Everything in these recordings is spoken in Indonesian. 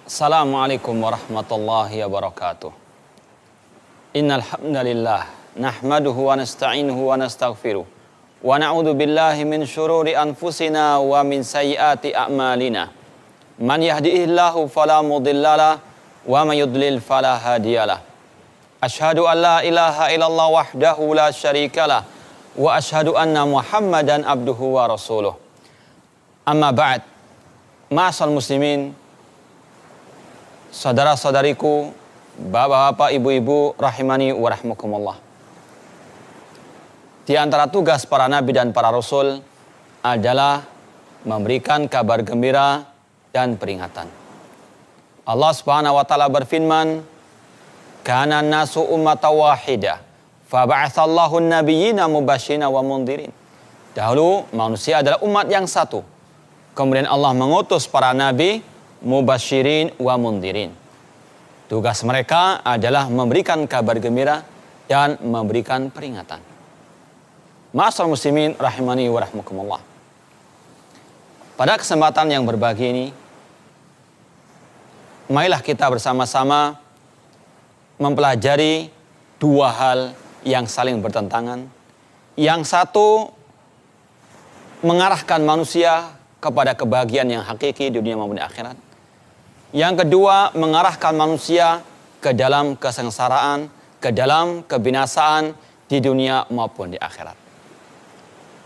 Assalamualaikum warahmatullahi wabarakatuh. Innal hamdalillah nahmaduhu wa nasta'inuhu wa nastaghfiruh wa na'udzu billahi min syururi anfusina wa min sayyiati a'malina. Man yahdihillahu fala mudhillalah wa may yudlil fala hadiyalah. Asyhadu an la ilaha illallah wahdahu la syarikalah wa asyhadu anna Muhammadan abduhu wa rasuluh. Amma ba'd. Ma'asal muslimin, saudara-saudariku, bapak-bapak, ibu-ibu, rahimani wa rahmukumullah. Di antara tugas para nabi dan para rasul adalah memberikan kabar gembira dan peringatan. Allah Subhanahu wa taala berfirman, "Kana nasu ummatan wahidah, fa ba'atsallahu an-nabiyyina mubasysyirin wa mundhirin." Dahulu manusia adalah umat yang satu. Kemudian Allah mengutus para nabi mubasysyirin wa mundhirin. Tugas mereka adalah memberikan kabar gembira dan memberikan peringatan. Ma'asyiral muslimin rahimani wa rahmukumullah. Pada kesempatan yang berbahagia ini, marilah kita bersama-sama mempelajari dua hal yang saling bertentangan. Yang satu mengarahkan manusia kepada kebahagiaan yang hakiki di dunia maupun di akhirat. Yang kedua, mengarahkan manusia ke dalam kesengsaraan, ke dalam kebinasaan di dunia maupun di akhirat.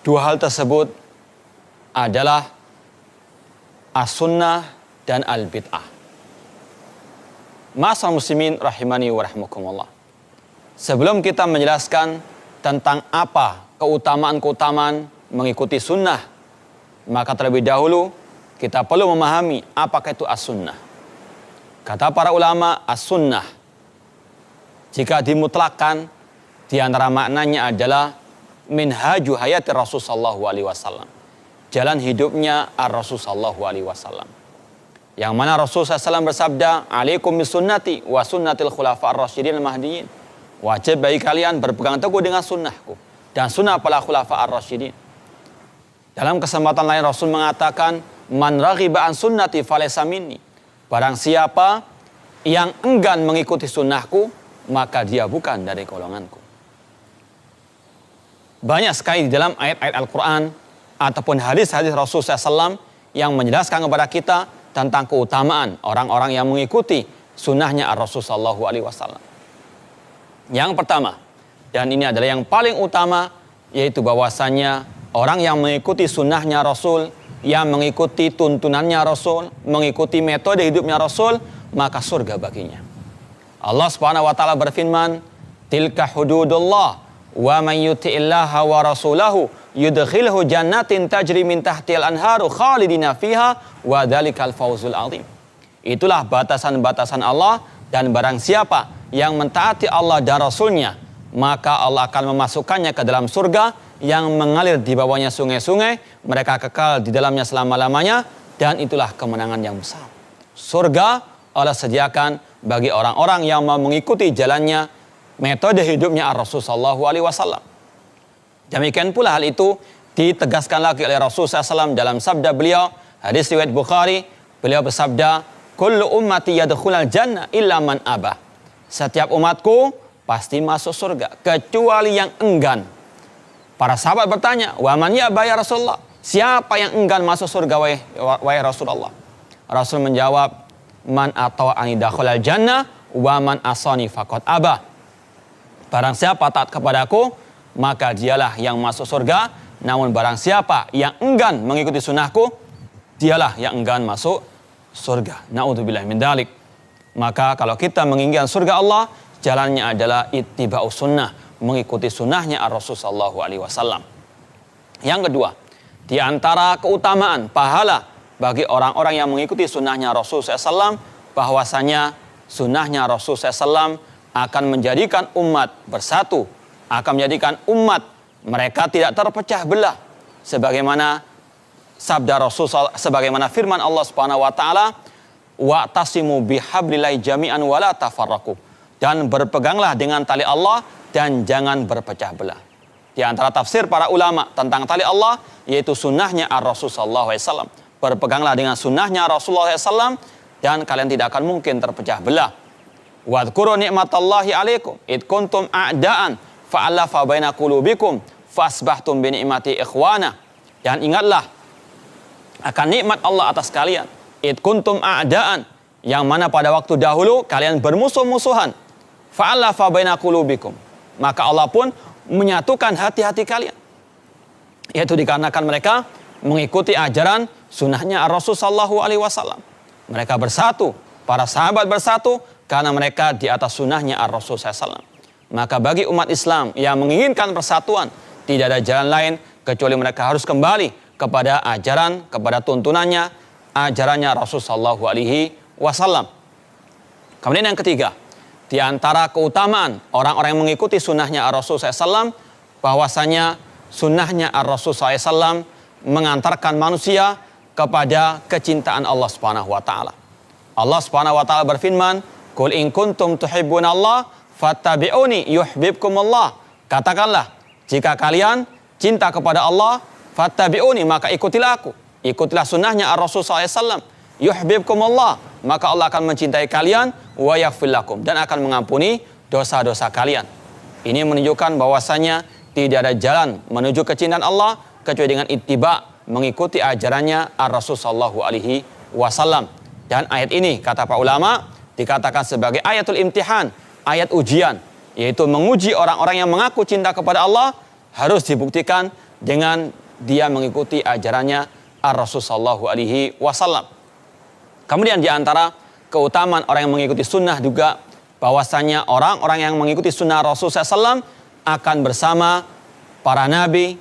Dua hal tersebut adalah as-sunnah dan al-bid'ah. Ma'asyiral muslimin rahimani wa rahmukumullah. Sebelum kita menjelaskan tentang apa keutamaan-keutamaan mengikuti sunnah, maka terlebih dahulu kita perlu memahami apakah itu as-sunnah. Kata para ulama, as-sunnah jika dimutlakkan, di antara maknanya adalah minhaju hayati Rasul sallallahu alaihi wasallam. Jalan hidupnya ar-Rasul sallallahu alaihi wasallam. Yang mana Rasul SAW bersabda, "Alaikum bisunnati wa sunnatil khulafa'ir rasyidin al-mahdiyyin." Wajib bagi kalian berpegang teguh dengan sunnahku dan sunnah para khulafa'ir rasyidin. Dalam kesempatan lain Rasul mengatakan, "Man raghiba an sunnati falaysa minni." Barang siapa yang enggan mengikuti sunnahku, maka dia bukan dari golonganku. Banyak sekali di dalam ayat-ayat Al-Quran ataupun hadis-hadis Rasul SAW yang menjelaskan kepada kita tentang keutamaan orang-orang yang mengikuti sunnahnya Rasul SAW. Yang pertama, dan ini adalah yang paling utama, yaitu bahwasanya orang yang mengikuti sunnahnya Rasul, yang mengikuti tuntunannya Rasul, mengikuti metode hidupnya Rasul, maka surga baginya. Allah Subhanahu wa taala berfirman, "Tilka hududullah wa man yuti'illaha wa rasulahu yudkhilhu jannatin tajri min tahtihal anharu khalidina fiha wa dzalikal fawzul 'adzim." Itulah batasan-batasan Allah, dan barang siapa yang mentaati Allah dan Rasulnya, maka Allah akan memasukkannya ke dalam surga yang mengalir di bawahnya sungai-sungai, mereka kekal di dalamnya selama-lamanya, dan itulah kemenangan yang besar. Surga Allah sediakan bagi orang-orang yang mau mengikuti jalannya, metode hidupnya Rasul sallallahu alaihi wasallam. Demikian pula hal itu ditegaskan lagi oleh Rasul SAW dalam sabda beliau, hadis riwayat Bukhari, beliau bersabda, "Kullu ummati yadkhulul jannah illa man aba." Setiap umatku pasti masuk surga kecuali yang enggan. Para sahabat bertanya, "Wa man ya'ba ya Rasulullah?" Siapa yang enggan masuk surga wahai Rasulullah? Rasul menjawab, "Man ata'ani dakhalal jannah wa man asani faqad aba." Barang siapa taat kepadaku, maka dialah yang masuk surga. Namun barang siapa yang enggan mengikuti sunnahku, dialah yang enggan masuk surga. Na'udzubillah min dzalik. Maka kalau kita menginginkan surga Allah, jalannya adalah ittiba'us sunnah, mengikuti sunnahnya Ar-Rasul sallallahu alaihi wasallam. Yang kedua, di antara keutamaan pahala bagi orang-orang yang mengikuti sunnahnya Rasul SAW, bahwasanya sunnahnya Rasul SAW akan menjadikan umat bersatu, akan menjadikan umat mereka tidak terpecah belah, sebagaimana sabda Rasul, sebagaimana firman Allah Subhanahu wa taala, "Wa'tasimu bihablillahi jami'an wa la tafarraqu." Dan berpeganglah dengan tali Allah dan jangan berpecah belah. Di antara tafsir para ulama tentang tali Allah, yaitu sunnahnya Ar-Rasul sallallahu alaihi wasallam. Berpeganglah dengan sunnahnya Rasulullah SAW dan kalian tidak akan mungkin terpecah belah. Wadhkuru ni'matallahi alaikum id kuntum a'daan fa'alafa baina qulubikum fasbahtum bi ni'mati ikhwana. Dan ingatlah akan nikmat Allah atas kalian. Id kuntum a'daan, yang mana pada waktu dahulu kalian bermusuh-musuhan. Fa'alafa baina qulubikum, maka Allah pun menyatukan hati-hati kalian. Yaitu dikarenakan mereka mengikuti ajaran sunnahnya Rasul sallallahu alaihi wasallam. Mereka bersatu, para sahabat bersatu karena mereka di atas sunnahnya Rasul sallallahu alaihi wasallam. Maka bagi umat Islam yang menginginkan persatuan, tidak ada jalan lain kecuali mereka harus kembali kepada ajaran, kepada tuntunannya, ajarannya Rasul sallallahu alaihi wasallam. Kemudian yang ketiga, di antara keutamaan orang-orang yang mengikuti sunnahnya Rasul sallallahu alaihi wasallam, bahwasanya sunnahnya Rasul sallallahu alaihi wasallam mengantarkan manusia kepada kecintaan Allah Subhanahu wa taala. Allah Subhanahu wa taala berfirman, "Qul in kuntum tuhibbunallah fattabi'uni yuhibbukumullah." Katakanlah, jika kalian cinta kepada Allah, fattabi'uni, maka ikutilah aku. Ikutilah sunnahnya Rasul sallallahu alaihi wasallam. Yuhibbukumullah, maka Allah akan mencintai kalian, wa yaghfir lakum, dan akan mengampuni dosa-dosa kalian. Ini menunjukkan bahwasanya tidak ada jalan menuju kecintaan Allah kecuali dengan ittiba, mengikuti ajarannya Rasul sallallahu alaihi wasallam. Dan ayat ini kata para ulama dikatakan sebagai ayatul imtihan, ayat ujian, yaitu menguji orang-orang yang mengaku cinta kepada Allah harus dibuktikan dengan dia mengikuti ajarannya Rasul sallallahu alaihi wasallam. Kemudian di antara keutamaan orang yang mengikuti sunnah juga bahwasanya orang-orang yang mengikuti sunnah Rasul sallallahu alaihi wasallam akan bersama para nabi,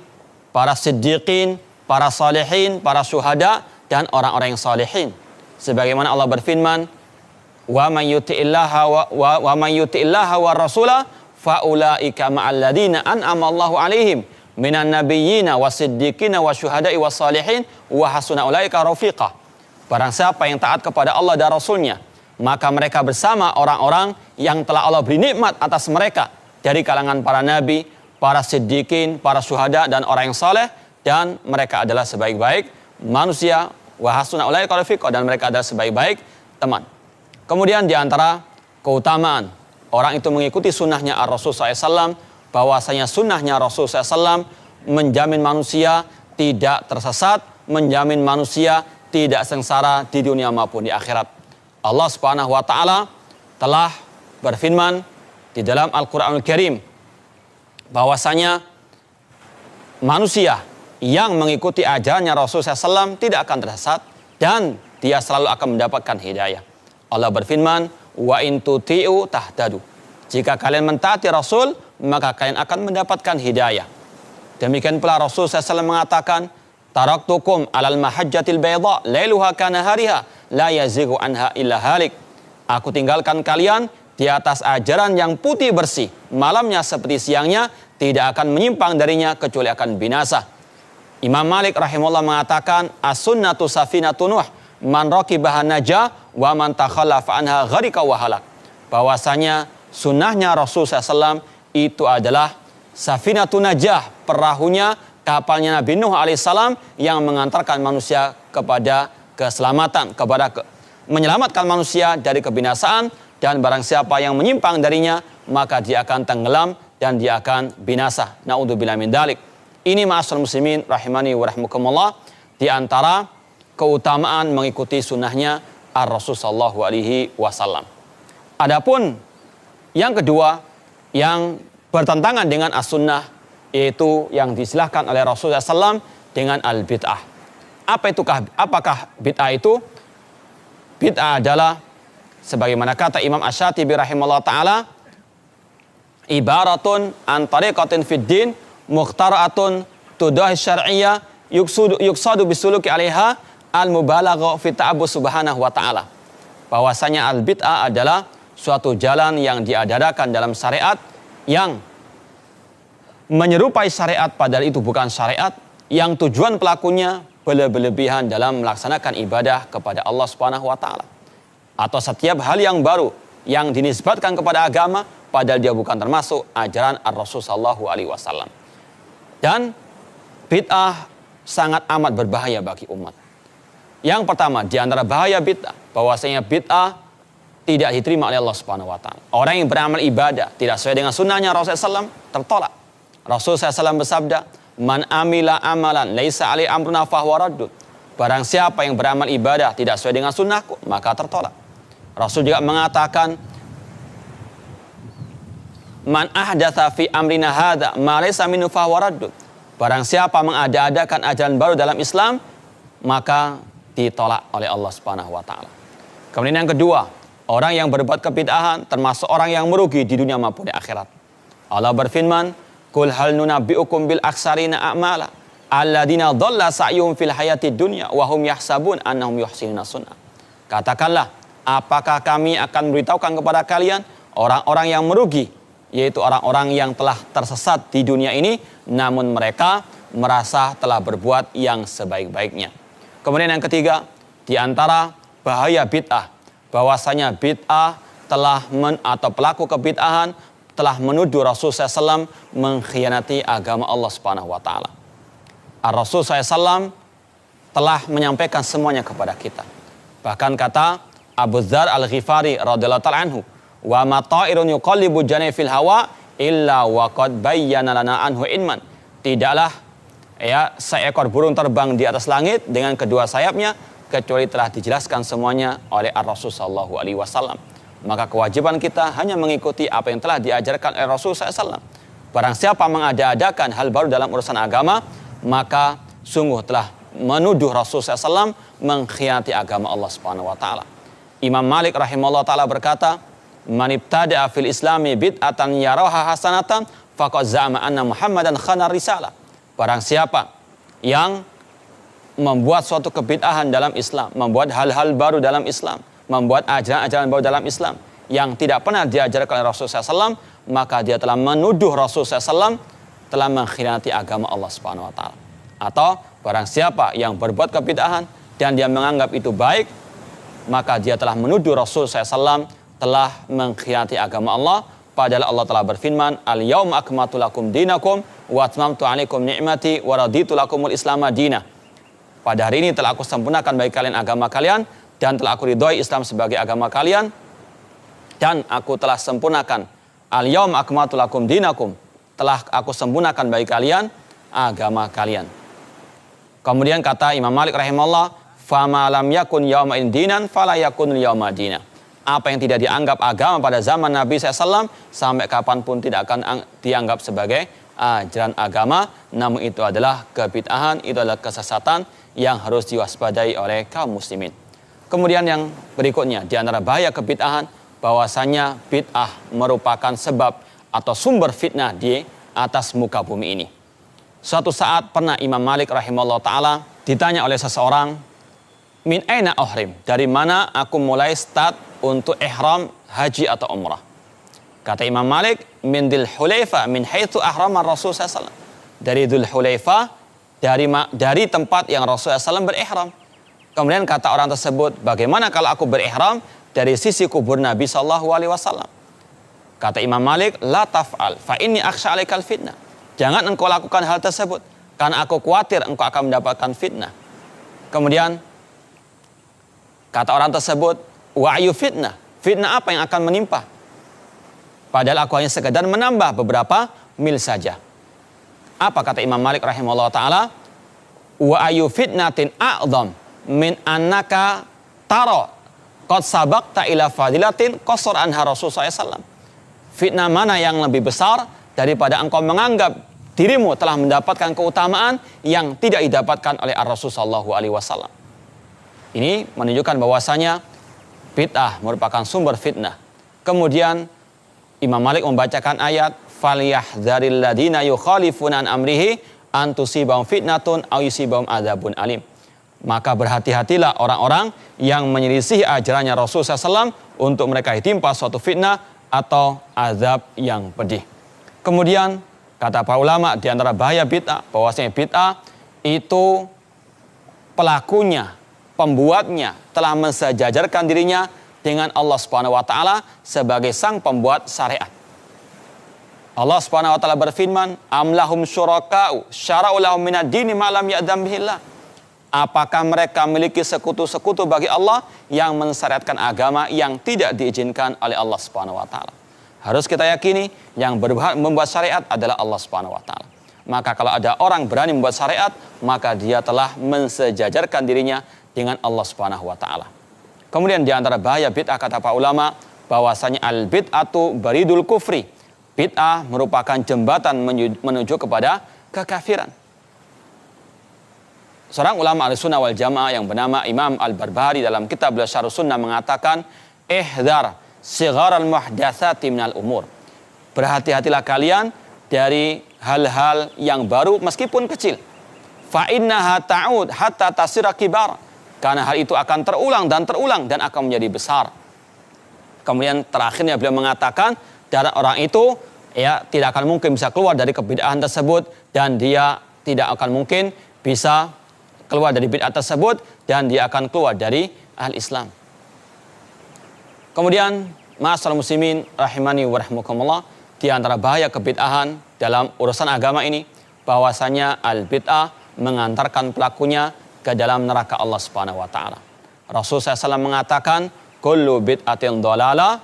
para siddiqin, para salihin, para syuhada, dan orang-orang yang salihin. Sebagaimana Allah berfirman, "Wa man yuti'illaha wa rasulah fa ulaika ma'al ladzina an'ama Allahu 'alaihim minan nabiyyina wasiddiqina wasyuhada'i wassalihin wa hasuna ulaika rafiqa." Barang siapa yang taat kepada Allah dan Rasulnya, maka mereka bersama orang-orang yang telah Allah beri nikmat atas mereka dari kalangan para nabi, para siddiqin, para syuhada, dan orang yang saleh, dan mereka adalah sebaik-baik manusia, wa hasuna ulaika rafiqa, dan mereka adalah sebaik-baik teman. Kemudian di antara keutamaan orang itu mengikuti sunnahnya Rasul sallallahu alaihi wasallam, bahwasanya sunnahnya Rasul sallallahu alaihi wasallam menjamin manusia tidak tersesat, menjamin manusia tidak sengsara di dunia maupun di akhirat. Allah Subhanahu wa taala telah berfirman di dalam Al-Qur'anul Karim bahwasanya manusia yang mengikuti ajarannya Rasul SAW tidak akan tersesat dan dia selalu akan mendapatkan hidayah. Allah berfirman, "Wa in tuti'u tahtadu." Jika kalian mentaati Rasul, maka kalian akan mendapatkan hidayah. Demikian pula Rasul SAW mengatakan, "Taraktukum alal mahajjatil bayda lailuha kanahariha la yazighu anha illa halik." Aku tinggalkan kalian di atas ajaran yang putih bersih, malamnya seperti siangnya, tidak akan menyimpang darinya kecuali akan binasa. Imam Malik rahimahullah mengatakan, "As-sunnatu safinatun nuh, man raqibaha najah wa man takhallafa anha gharika wa halak." Bahwasanya sunnahnya Rasul SAW itu adalah safinatun najah, perahunya, kapalnya Nabi Nuh alaihissalam yang mengantarkan manusia kepada keselamatan, menyelamatkan manusia dari kebinasaan, dan barang siapa yang menyimpang darinya maka dia akan tenggelam dan dia akan binasa. Na'udzubillah min dzalik. Ini ma'asyiral muslimin rahimani wa rahmukumullah, di antara keutamaan mengikuti sunnahnya Ar-Rasul sallallahu alaihi wasallam. Adapun yang kedua yang bertentangan dengan as-sunnah, yaitu yang disilahkan oleh Rasulullah SAW dengan al-bid'ah. Apakah bid'ah itu? Bid'ah adalah sebagaimana kata Imam Asy-Syatibi rahimahullah ta'ala, ibaratun an tariqatin fid din mukhtara'atun tudahi syar'iyyah yuksadu bisuluki 'alaiha al-mubalagha fi ta'abbud subhanahu wa ta'ala. Bahwasanya al-bid'ah adalah suatu jalan yang diadakan dalam syariat yang menyerupai syariat padahal itu bukan syariat, yang tujuan pelakunya berlebihan dalam melaksanakan ibadah kepada Allah Subhanahu wa taala. Atau setiap hal yang baru yang dinisbatkan kepada agama padahal dia bukan termasuk ajaran Ar-Rasul sallallahu alaihi wasallam. Dan bid'ah sangat amat berbahaya bagi umat. Yang pertama, di antara bahaya bid'ah, bahwasanya bid'ah tidak diterima oleh Allah Subhanahu wa taala. Orang yang beramal ibadah tidak sesuai dengan sunnahnya Rasulullah SAW tertolak. Rasulullah SAW bersabda, "Man amila amalan laisa alaihi amruna fahuwa raddun." Barang siapa yang beramal ibadah tidak sesuai dengan sunnahku, maka tertolak. Rasul juga mengatakan, "Man ahdatsa fi amrina hadza ma laysa minhu fahuwa raddun." Barang siapa mengada-adakan ajaran baru dalam Islam, maka ditolak oleh Allah Subhanahu wa taala. Kemudian yang kedua, orang yang berbuat kebid'ahan termasuk orang yang merugi di dunia maupun di akhirat. Allah berfirman, "Qul hal nunabbi'ukum bil aksarina a'mala alladziina dhalla sa'yuhum fil hayatid dunya wa hum yahsabun annahum yuhsinuna sun'a." Katakanlah, apakah kami akan memberitahukan kepada kalian orang-orang yang merugi, yaitu orang-orang yang telah tersesat di dunia ini namun mereka merasa telah berbuat yang sebaik-baiknya. Kemudian yang ketiga, di antara bahaya bid'ah, bahwasanya bid'ah atau pelaku kebid'ahan telah menuduh Rasulullah SAW mengkhianati agama Allah Subhanahu wa taala. Rasul SAW telah menyampaikan semuanya kepada kita. Bahkan kata Abu Dzar Al-Ghifari radhiyallahu ta'ala anhu, "Wa ma ta'irun yuqallibu janai fil hawa illa wa qad bayyana lana anhu ilman." Tidaklah seekor burung terbang di atas langit dengan kedua sayapnya kecuali telah dijelaskan semuanya oleh Rasul sallallahu alaihi wasallam. Maka kewajiban kita hanya mengikuti apa yang telah diajarkan oleh Rasul sallallahu alaihi wasallam. Barang siapa mengada-adakan hal baru dalam urusan agama, maka sungguh telah menuduh Rasul sallallahu alaihi wasallam mengkhianati agama Allah Subhanahu wa taala. Imam Malik rahimahullah taala berkata, "Man ibtada'a fil islami bid'atan yaraha hasanatan faqad za'ama anna Muhammadan khana risalah." Barang siapa yang membuat suatu kebid'ahan dalam Islam, membuat hal-hal baru dalam Islam, membuat ajaran-ajaran baru dalam Islam yang tidak pernah diajarkan oleh Rasulullah SAW, maka dia telah menuduh Rasulullah SAW telah mengkhianati agama Allah Subhanahu wa taala. Atau barang siapa yang berbuat kebid'ahan dan dia menganggap itu baik, maka dia telah menuduh Rasulullah SAW telah mengkhianati agama Allah. Padahal Allah telah berfirman, "Al-yauma akmaltu lakum dinakum wa atmamtu 'alaikum ni'mati wa raditu lakumul Islam madina." Pada hari ini telah aku sempurnakan bagi kalian agama kalian dan telah aku ridhoi Islam sebagai agama kalian dan aku telah sempurnakan al-yauma akmaltu lakum dinakum, telah aku sempurnakan bagi kalian agama kalian. Kemudian kata Imam Malik rahimahullah, "Fama lam yakun yauma dinan fala yakunul yauma dina." Apa yang tidak dianggap agama pada zaman Nabi SAW sampai kapanpun tidak akan dianggap sebagai ajaran agama. Namun itu adalah kebid'ahan, itu adalah kesesatan yang harus diwaspadai oleh kaum muslimin. Kemudian yang berikutnya, di antara bahaya kebid'ahan, bahwasanya bid'ah merupakan sebab atau sumber fitnah di atas muka bumi ini. Suatu saat pernah Imam Malik rahimahullah ta'ala ditanya oleh seseorang, "Min aina uhrim?" Dari mana aku mulai start untuk ihram haji atau umrah? Kata Imam Malik, "Min Dzul Hulaifah min haitsu ahrama Rasul sallallahu alaihi wasallam." Dari Dzul Hulaifah, dari tempat yang Rasulullah SAW berihram. Kemudian kata orang tersebut, "Bagaimana kalau aku berihram dari sisi kubur Nabi sallallahu alaihi wasallam?" Kata Imam Malik, "La taf'al fa inni akhsha 'alaikal fitnah." Jangan engkau lakukan hal tersebut karena aku khawatir engkau akan mendapatkan fitnah. Kemudian kata orang tersebut, "Wa ayu fitnah?" Fitnah apa yang akan menimpa? Padahal aku hanya sekedar menambah beberapa mil saja. Apa kata Imam Malik rahimahullah ta'ala? "Wa ayu fitnatin a'zam min annaka taro qad sabaqta ila fadilatin qasar anha Rasulullah SAW." Fitnah mana yang lebih besar daripada engkau menganggap dirimu telah mendapatkan keutamaan yang tidak didapatkan oleh Rasulullah SAW. Ini menunjukkan bahwasanya bid'ah merupakan sumber fitnah. Kemudian Imam Malik membacakan ayat, "Falyahdharil ladina yukhalifuna an amrihi an tusibahum fitnatun aw yusibahum adzabun alim." Maka berhati-hatilah orang-orang yang menyelisih ajarannya Rasulullah SAW untuk mereka ditimpa suatu fitnah atau azab yang pedih. Kemudian kata para ulama, di antara bahaya bid'ah, bahwasanya bid'ah itu pelakunya, pembuatnya telah mensejajarkan dirinya dengan Allah Subhanahu wa taala sebagai sang pembuat syariat. Allah Subhanahu wa taala berfirman, "Am lahum syuraka'u syara'u lahum minad dini ma lam ya'dzam bihillah." Apakah mereka memiliki sekutu-sekutu bagi Allah yang mensyariatkan agama yang tidak diizinkan oleh Allah Subhanahu wa taala? Harus kita yakini yang berhak membuat syariat adalah Allah Subhanahu wa taala. Maka kalau ada orang berani membuat syariat, maka dia telah mensejajarkan dirinya dengan Allah Subhanahu wa taala. Kemudian di antara bahaya bid'ah kata para ulama bahwasanya al-bid'atu baridul kufri. Bid'ah merupakan jembatan menuju kepada kekafiran. Seorang ulama Ahlussunnah wal Jamaah yang bernama Imam Al-Barbahari dalam kitab Syarh Sunnah mengatakan, "Ihdar sigharal muhdatsati minal umur." Berhati-hatilah kalian dari hal-hal yang baru meskipun kecil. Fa innaha ta'ud hatta tasira kibar. Karena hal itu akan terulang dan akan menjadi besar. Kemudian terakhirnya beliau mengatakan, dan orang itu ya tidak akan mungkin bisa keluar dari kebid'ahan tersebut, dan dia tidak akan mungkin bisa keluar dari bid'ah tersebut, dan dia akan keluar dari al-Islam. Kemudian ma'asyiral muslimin rahimani wa rahimakumullah, di antara bahaya kebid'ahan dalam urusan agama ini bahwasanya al-bid'ah mengantarkan pelakunya ke dalam neraka Allah Subhanahu wa taala. Rasulullah SAW mengatakan, kullu bid'atin dhalalah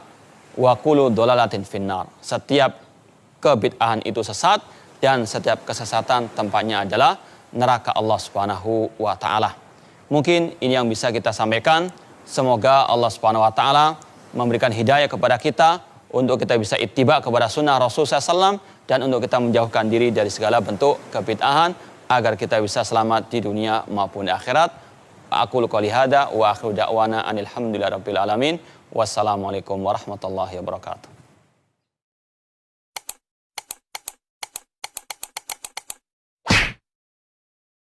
wa kullu dhalalatin finnar. Setiap kebid'ahan itu sesat dan setiap kesesatan tempatnya adalah neraka Allah Subhanahu wa taala. Mungkin ini yang bisa kita sampaikan. Semoga Allah Subhanahu wa taala memberikan hidayah kepada kita untuk kita bisa ittiba kepada sunnah Rasulullah SAW dan untuk kita menjauhkan diri dari segala bentuk kebid'ahan agar kita bisa selamat di dunia maupun di akhirat. Aqulu qouli hadza wa akhiru da'wana anil hamdulillahi rabbil alamin. Wassalamualaikum warahmatullahi wabarakatuh.